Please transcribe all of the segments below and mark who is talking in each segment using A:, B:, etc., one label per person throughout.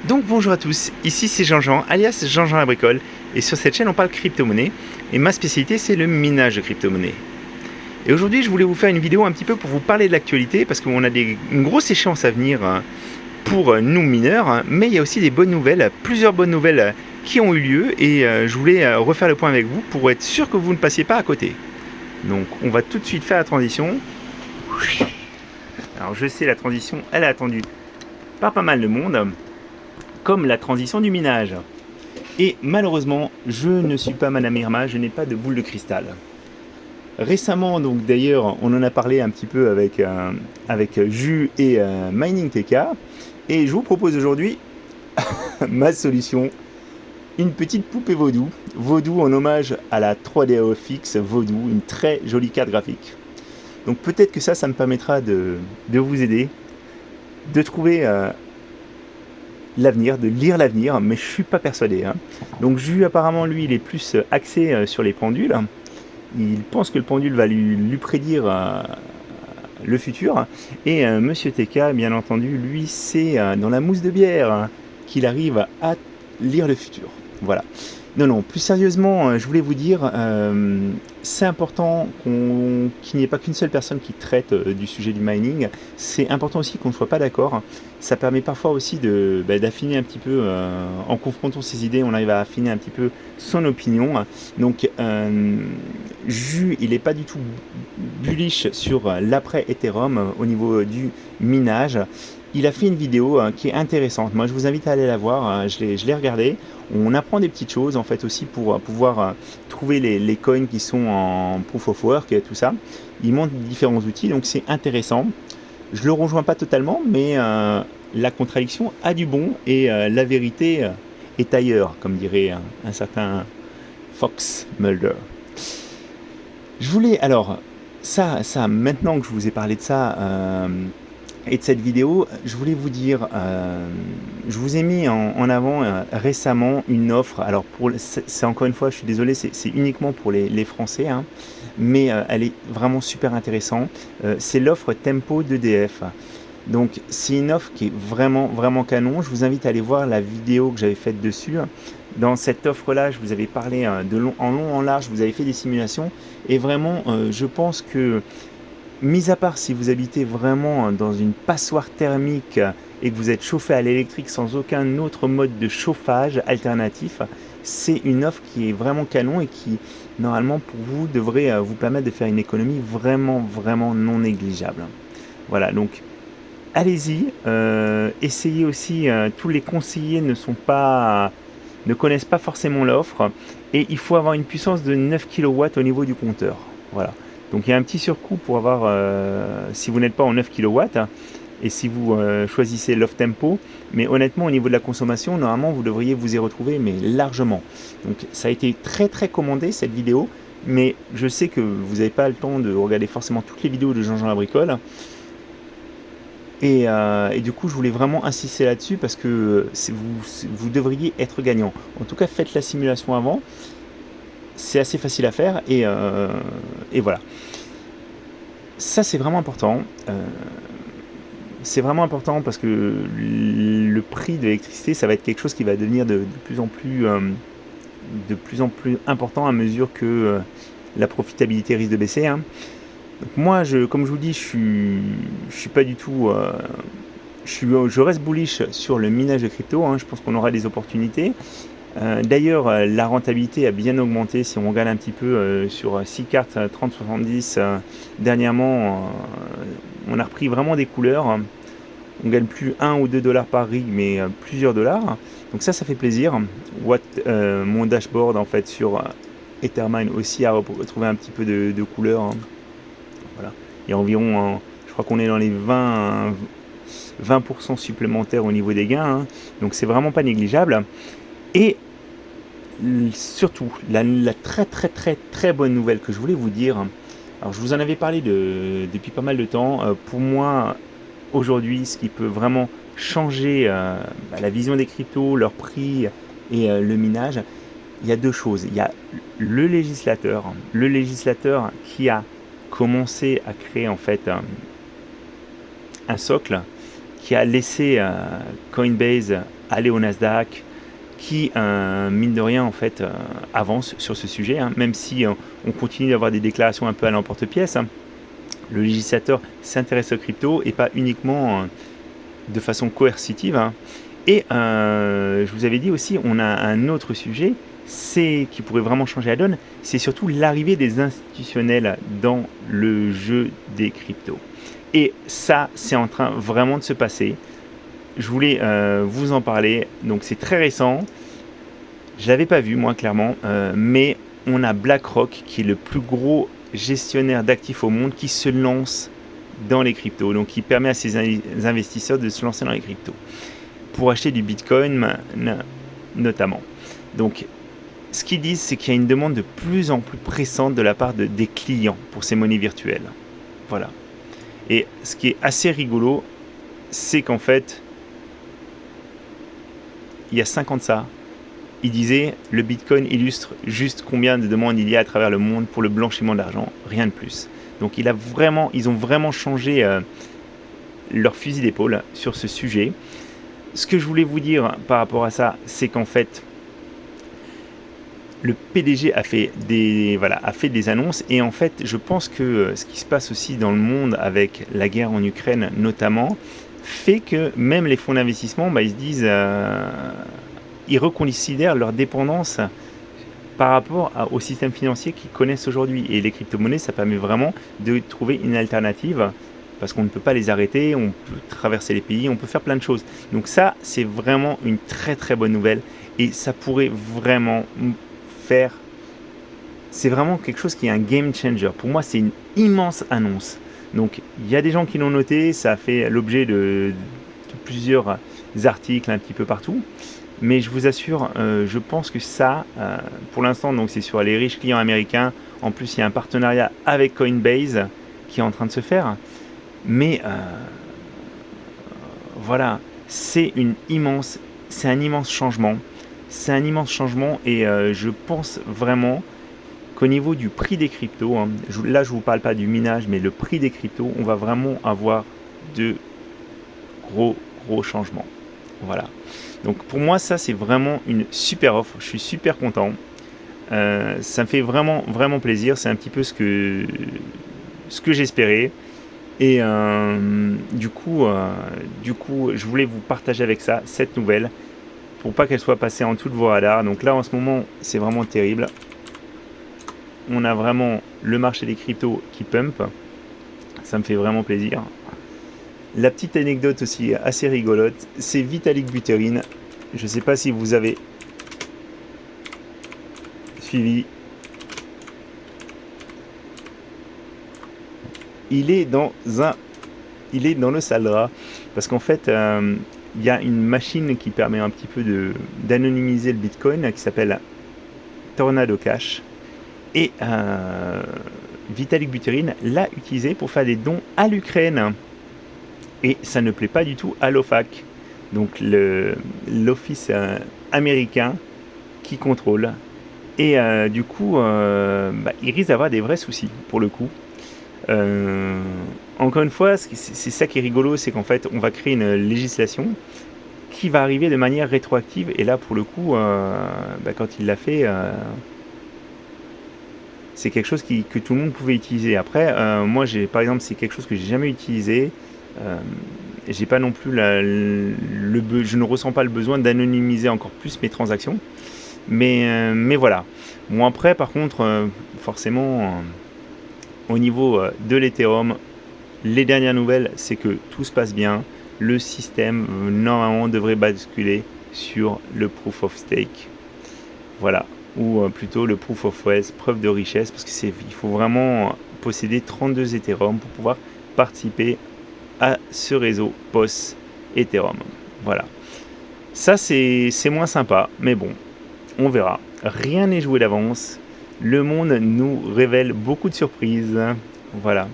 A: Donc bonjour à tous, ici c'est Jean-Jean, alias Jean-Jean la bricole, et sur cette chaîne on parle crypto-monnaie, et ma spécialité c'est le minage de crypto-monnaie. Et aujourd'hui je voulais vous faire une vidéo un petit peu pour vous parler de l'actualité, parce qu'on a une grosse échéance à venir pour nous mineurs, mais il y a aussi des bonnes nouvelles, plusieurs bonnes nouvelles qui ont eu lieu, et je voulais refaire le point avec vous pour être sûr que vous ne passiez pas à côté. Donc on va tout de suite faire la transition. Alors je sais, la transition elle est attendue par pas mal de monde, comme la transition du minage. Et malheureusement, je ne suis pas Madame Irma, je n'ai pas de boule de cristal. Récemment, donc d'ailleurs, on en a parlé un petit peu avec Jus et Mining TK, et je vous propose aujourd'hui ma solution, une petite poupée vaudou, vaudou en hommage à la 3DOFX vaudou, une très jolie carte graphique. Donc peut-être que ça me permettra de vous aider, de trouver l'avenir, de lire l'avenir, mais je suis pas persuadé. Donc Jus apparemment lui il est plus axé sur les pendules. Il pense que le pendule va lui prédire le futur. Et Monsieur TK, bien entendu, lui c'est dans la mousse de bière qu'il arrive à lire le futur. Voilà. Non, plus sérieusement, je voulais vous dire, c'est important qu'il n'y ait pas qu'une seule personne qui traite du sujet du mining. C'est important aussi qu'on ne soit pas d'accord. Ça permet parfois aussi d'affiner un petit peu, en confrontant ses idées, on arrive à affiner un petit peu son opinion. Donc, Jus, il n'est pas du tout bullish sur l'après Ethereum au niveau du minage. Il a fait une vidéo qui est intéressante. Moi, je vous invite à aller la voir. Je l'ai regardée. On apprend des petites choses en fait aussi pour pouvoir trouver les coins qui sont en proof of work et tout ça. Il montre différents outils, donc c'est intéressant. Je le rejoins pas totalement, mais la contradiction a du bon et la vérité est ailleurs, comme dirait un certain Fox Mulder. Je voulais alors ça maintenant que je vous ai parlé de ça. Et de cette vidéo, je voulais vous dire, je vous ai mis en avant récemment une offre. Alors, c'est encore une fois, je suis désolé, c'est uniquement pour les Français, mais elle est vraiment super intéressante. C'est l'offre Tempo d'EDF. Donc, c'est une offre qui est vraiment, vraiment canon. Je vous invite à aller voir la vidéo que j'avais faite dessus. Dans cette offre-là, je vous avais parlé en long, en large, vous avez fait des simulations. Et vraiment, je pense que mis à part si vous habitez vraiment dans une passoire thermique et que vous êtes chauffé à l'électrique sans aucun autre mode de chauffage alternatif, c'est une offre qui est vraiment canon et qui, normalement, pour vous, devrait vous permettre de faire une économie vraiment, vraiment non négligeable. Voilà, donc allez-y. Essayez aussi, tous les conseillers ne connaissent pas forcément l'offre et il faut avoir une puissance de 9 kW au niveau du compteur. Voilà. Donc il y a un petit surcoût pour avoir, si vous n'êtes pas en 9 kW, et si vous choisissez l'off tempo, mais honnêtement au niveau de la consommation, normalement vous devriez vous y retrouver, mais largement. Donc ça a été très très commandé cette vidéo, mais je sais que vous n'avez pas le temps de regarder forcément toutes les vidéos de Jean-Jean la bricole. Et du coup, je voulais vraiment insister là-dessus parce que vous devriez être gagnant. En tout cas, faites la simulation avant. C'est assez facile à faire et voilà. Ça, c'est vraiment important. C'est vraiment important parce que le prix de l'électricité, ça va être quelque chose qui va devenir de plus en plus important à mesure que la profitabilité risque de baisser. Donc moi, comme je vous dis, je suis pas du tout... je reste bullish sur le minage de crypto. Je pense qu'on aura des opportunités. D'ailleurs, la rentabilité a bien augmenté. Si on regarde un petit peu sur 6 cartes 30-70, dernièrement, on a repris vraiment des couleurs. On gagne plus 1 ou 2 dollars par rig, mais plusieurs dollars. Donc ça fait plaisir. Mon dashboard en fait sur Ethermine aussi a retrouvé un petit peu de couleurs. Voilà. Il y a environ, je crois qu'on est dans les 20% supplémentaires au niveau des gains. Donc c'est vraiment pas négligeable. Et surtout, la très très très très bonne nouvelle que je voulais vous dire, alors je vous en avais parlé depuis pas mal de temps, pour moi aujourd'hui ce qui peut vraiment changer la vision des cryptos, leur prix et le minage, il y a deux choses. Il y a le législateur qui a commencé à créer en fait un socle qui a laissé Coinbase aller au Nasdaq, qui, mine de rien, en fait, avance sur ce sujet, hein, même si on continue d'avoir des déclarations un peu à l'emporte-pièce. Hein. Le législateur s'intéresse aux cryptos et pas uniquement de façon coercitive. Hein. Et je vous avais dit aussi, on a un autre sujet, c'est qui pourrait vraiment changer la donne, c'est surtout l'arrivée des institutionnels dans le jeu des cryptos. Et ça, c'est en train vraiment de se passer. Je voulais vous en parler. Donc c'est très récent. Je l'avais pas vu moi clairement, mais on a BlackRock qui est le plus gros gestionnaire d'actifs au monde qui se lance dans les cryptos. Donc qui permet à ses investisseurs de se lancer dans les cryptos pour acheter du Bitcoin notamment. Donc ce qu'ils disent, c'est qu'il y a une demande de plus en plus pressante de la part des clients pour ces monnaies virtuelles. Voilà. Et ce qui est assez rigolo, c'est qu'en fait, il y a 5 ans de ça, il disait le Bitcoin illustre juste combien de demandes il y a à travers le monde pour le blanchiment d'argent, rien de plus. Donc ils ont vraiment changé leur fusil d'épaule sur ce sujet. Ce que je voulais vous dire par rapport à ça, c'est qu'en fait, le PDG a fait des annonces et en fait, je pense que ce qui se passe aussi dans le monde avec la guerre en Ukraine notamment, fait que même les fonds d'investissement, ils se disent, ils reconsidèrent leur dépendance par rapport au système financier qu'ils connaissent aujourd'hui. Et les crypto-monnaies, ça permet vraiment de trouver une alternative parce qu'on ne peut pas les arrêter, on peut traverser les pays, on peut faire plein de choses. Donc ça, c'est vraiment une très très bonne nouvelle et ça pourrait vraiment c'est vraiment quelque chose qui est un game changer. Pour moi, c'est une immense annonce. Donc, il y a des gens qui l'ont noté, ça a fait l'objet de plusieurs articles un petit peu partout. Mais je vous assure, je pense que ça, pour l'instant, donc c'est sur les riches clients américains. En plus, il y a un partenariat avec Coinbase qui est en train de se faire. Mais voilà, c'est un immense changement. C'est un immense changement et je pense vraiment qu'au niveau du prix des cryptos, hein, là je ne vous parle pas du minage, mais le prix des cryptos, on va vraiment avoir de gros changements. Voilà. Donc pour moi, ça c'est vraiment une super offre. Je suis super content. Ça me fait vraiment plaisir. C'est un petit peu ce que j'espérais. Et du coup, je voulais vous partager avec ça cette nouvelle pour pas qu'elle soit passée en dessous de vos radars. Donc là, en ce moment, c'est vraiment terrible. On a vraiment le marché des cryptos qui pump. Ça me fait vraiment plaisir. La petite anecdote aussi assez rigolote, c'est Vitalik Buterin. Je ne sais pas si vous avez suivi. Il est dans le sale parce qu'en fait, il y a une machine qui permet un petit peu d'anonymiser le Bitcoin qui s'appelle Tornado Cash. Et Vitalik Buterin l'a utilisé pour faire des dons à l'Ukraine. Et ça ne plaît pas du tout à l'OFAC, donc l'office américain qui contrôle. Et du coup, il risque d'avoir des vrais soucis pour le coup. Encore une fois, c'est ça qui est rigolo, c'est qu'en fait, on va créer une législation qui va arriver de manière rétroactive. Et là, pour le coup, quand il l'a fait, c'est quelque chose que tout le monde pouvait utiliser. Après, moi, par exemple, c'est quelque chose que j'ai jamais utilisé. J'ai pas non plus je ne ressens pas le besoin d'anonymiser encore plus mes transactions. Mais voilà. Bon, après, par contre, forcément, au niveau de l'Ethereum, les dernières nouvelles, c'est que tout se passe bien. Le système, normalement, devrait basculer sur le Proof of Stake. Voilà. Ou plutôt le Proof of Wealth, preuve de richesse, parce qu'il faut vraiment posséder 32 Ethereum pour pouvoir participer à ce réseau POS Ethereum. Voilà. Ça, c'est moins sympa, mais bon, on verra. Rien n'est joué d'avance. Le monde nous révèle beaucoup de surprises. Voilà.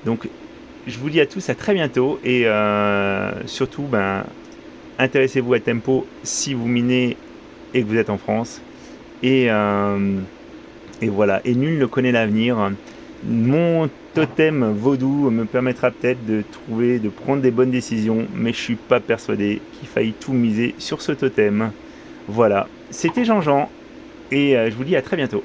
A: Donc, je vous dis à tous à très bientôt et surtout, intéressez-vous à Tempo si vous minez et que vous êtes en France. Et voilà. Et nul ne connaît l'avenir. Mon totem vaudou me permettra peut-être de prendre des bonnes décisions, mais je suis pas persuadé qu'il faille tout miser sur ce totem. Voilà, c'était Jean-Jean, et je vous dis à très bientôt.